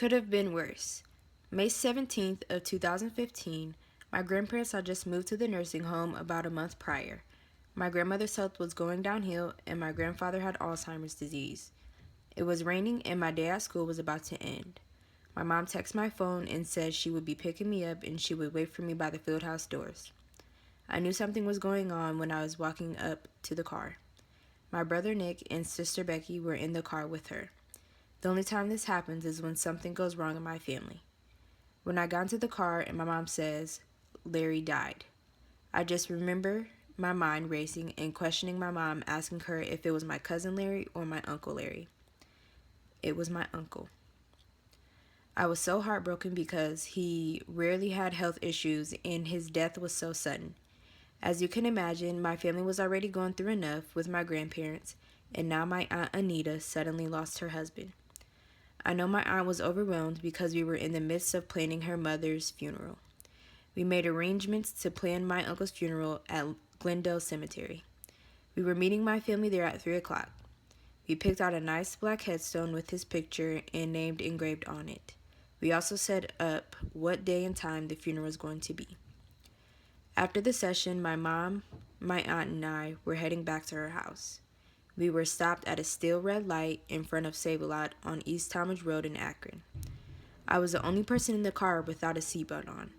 Could have been worse. May 17th of 2015, my grandparents had just moved to the nursing home about a month prior. My grandmother's health was going downhill and my grandfather had Alzheimer's disease. It was raining and my day at school was about to end. My mom texted my phone and said she would be picking me up and she would wait for me by the field house doors. I knew something was going on when I was walking up to the car. My brother Nick and sister Becky were in the car with her. The only time this happens is when something goes wrong in my family. When I got into the car and my mom says, Larry died, I just remember my mind racing and questioning my mom, asking her if it was my cousin Larry or my uncle Larry. It was my uncle. I was so heartbroken because he rarely had health issues and his death was so sudden. As you can imagine, my family was already going through enough with my grandparents, and now my Aunt Anita suddenly lost her husband. I know my aunt was overwhelmed because we were in the midst of planning her mother's funeral. We made arrangements to plan my uncle's funeral at Glendale Cemetery. We were meeting my family there at 3 o'clock. We picked out a nice black headstone with his picture and name engraved on it. We also set up what day and time the funeral was going to be. After the session, my mom, my aunt, and I were heading back to her house. We were stopped at a still red light in front of Save-A-Lot on East Talmadge Road in Akron. I was the only person in the car without a seatbelt on.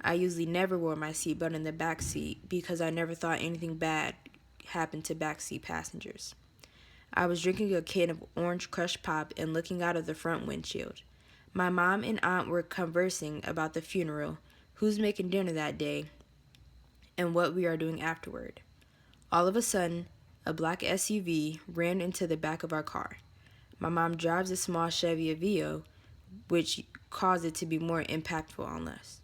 I usually never wore my seatbelt in the back seat because I never thought anything bad happened to backseat passengers. I was drinking a can of orange crush pop and looking out of the front windshield. My mom and aunt were conversing about the funeral, who's making dinner that day, and what we are doing afterward. All of a sudden, a black SUV ran into the back of our car. My mom drives a small Chevy Aveo, which caused it to be more impactful on us.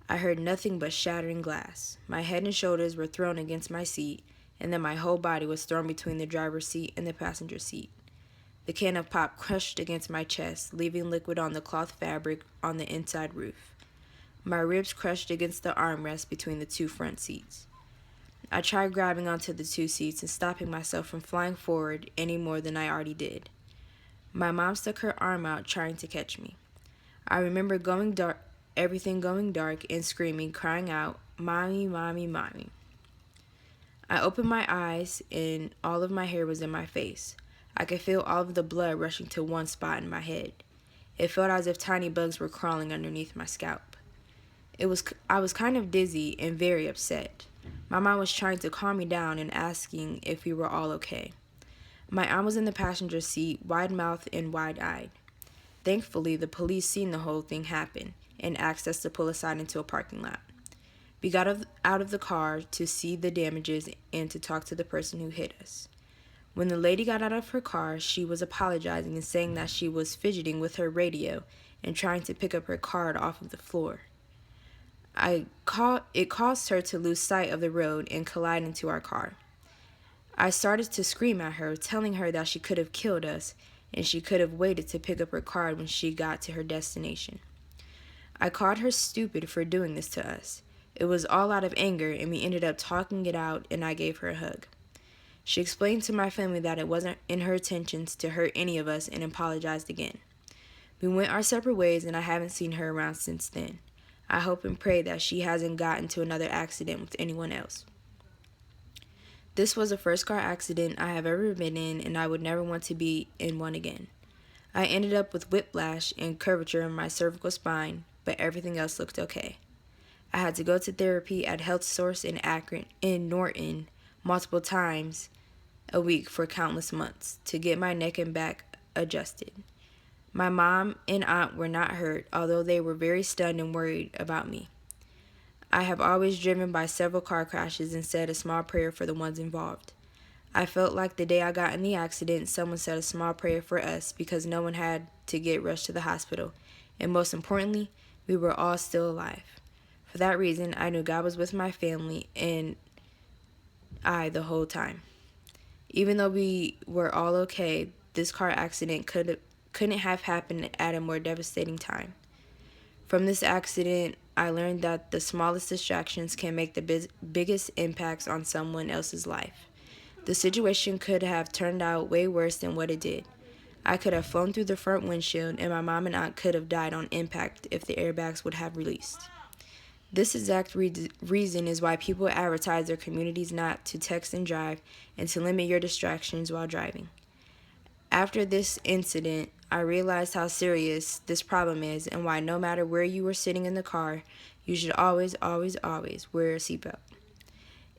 I heard nothing but shattering glass. My head and shoulders were thrown against my seat, and then my whole body was thrown between the driver's seat and the passenger seat. The can of pop crushed against my chest, leaving liquid on the cloth fabric on the inside roof. My ribs crushed against the armrest between the two front seats. I tried grabbing onto the two seats and stopping myself from flying forward any more than I already did. My mom stuck her arm out trying to catch me. I remember everything going dark and screaming, crying out, "Mommy, mommy, mommy." I opened my eyes and all of my hair was in my face. I could feel all of the blood rushing to one spot in my head. It felt as if tiny bugs were crawling underneath my scalp. I was kind of dizzy and very upset. My mom was trying to calm me down and asking if we were all okay. My aunt was in the passenger seat, wide-mouthed and wide-eyed. Thankfully, the police seen the whole thing happen and asked us to pull aside into a parking lot. We got out of the car to see the damages and to talk to the person who hit us. When the lady got out of her car, she was apologizing and saying that she was fidgeting with her radio and trying to pick up her card off of the floor. It caused her to lose sight of the road and collide into our car. I started to scream at her, telling her that she could have killed us and she could have waited to pick up her card when she got to her destination. I called her stupid for doing this to us. It was all out of anger and we ended up talking it out and I gave her a hug. She explained to my family that it wasn't in her intentions to hurt any of us and apologized again. We went our separate ways and I haven't seen her around since then. I hope and pray that she hasn't gotten into another accident with anyone else. This was the first car accident I have ever been in and I would never want to be in one again. I ended up with whiplash and curvature in my cervical spine, but everything else looked okay. I had to go to therapy at Health Source in Norton multiple times a week for countless months to get my neck and back adjusted. My mom and aunt were not hurt, although they were very stunned and worried about me. I have always driven by several car crashes and said a small prayer for the ones involved. I felt like the day I got in the accident, someone said a small prayer for us because no one had to get rushed to the hospital, and most importantly, we were all still alive. For that reason, I knew God was with my family and I the whole time. Even though we were all okay, this car accident couldn't have happened at a more devastating time. From this accident, I learned that the smallest distractions can make the biggest impacts on someone else's life. The situation could have turned out way worse than what it did. I could have flown through the front windshield, and my mom and aunt could have died on impact if the airbags would have released. This exact reason is why people advertise their communities not to text and drive and to limit your distractions while driving. After this incident, I realized how serious this problem is and why no matter where you were sitting in the car, you should always, always, always wear a seatbelt.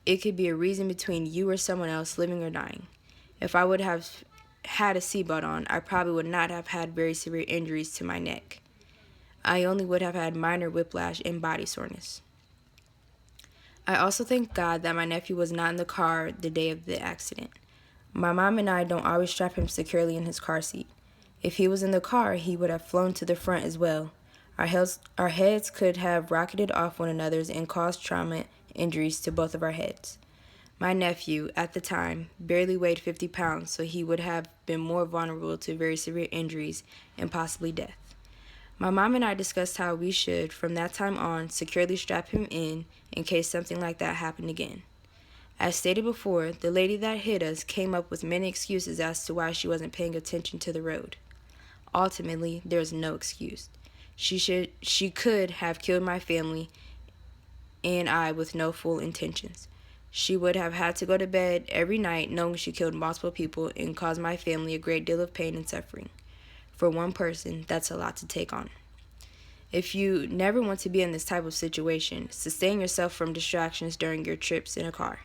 It could be a reason between you or someone else living or dying. If I would have had a seatbelt on, I probably would not have had very severe injuries to my neck. I only would have had minor whiplash and body soreness. I also thank God that my nephew was not in the car the day of the accident. My mom and I don't always strap him securely in his car seat. If he was in the car, he would have flown to the front as well. Our heads could have rocketed off one another's and caused trauma injuries to both of our heads. My nephew, at the time, barely weighed 50 pounds, so he would have been more vulnerable to very severe injuries and possibly death. My mom and I discussed how we should, from that time on, securely strap him in case something like that happened again. As stated before, the lady that hit us came up with many excuses as to why she wasn't paying attention to the road. Ultimately, there is no excuse. She could have killed my family and I with no full intentions. She would have had to go to bed every night knowing she killed multiple people and caused my family a great deal of pain and suffering. For one person, that's a lot to take on. If you never want to be in this type of situation, sustain yourself from distractions during your trips in a car.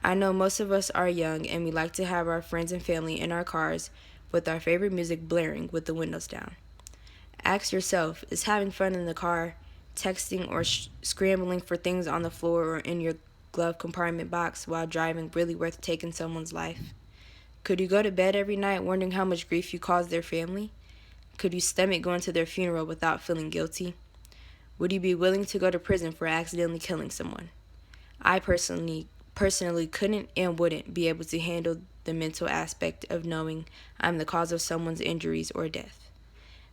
I know most of us are young and we like to have our friends and family in our cars with our favorite music blaring with the windows down. Ask yourself, is having fun in the car, texting or scrambling for things on the floor or in your glove compartment box while driving really worth taking someone's life? Could you go to bed every night wondering how much grief you caused their family? Could you stomach going to their funeral without feeling guilty? Would you be willing to go to prison for accidentally killing someone? I personally couldn't and wouldn't be able to handle the mental aspect of knowing I'm the cause of someone's injuries or death.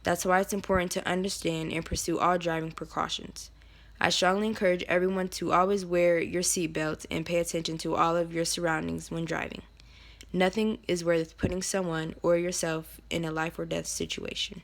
That's why it's important to understand and pursue all driving precautions. I strongly encourage everyone to always wear your seatbelt and pay attention to all of your surroundings when driving. Nothing is worth putting someone or yourself in a life or death situation.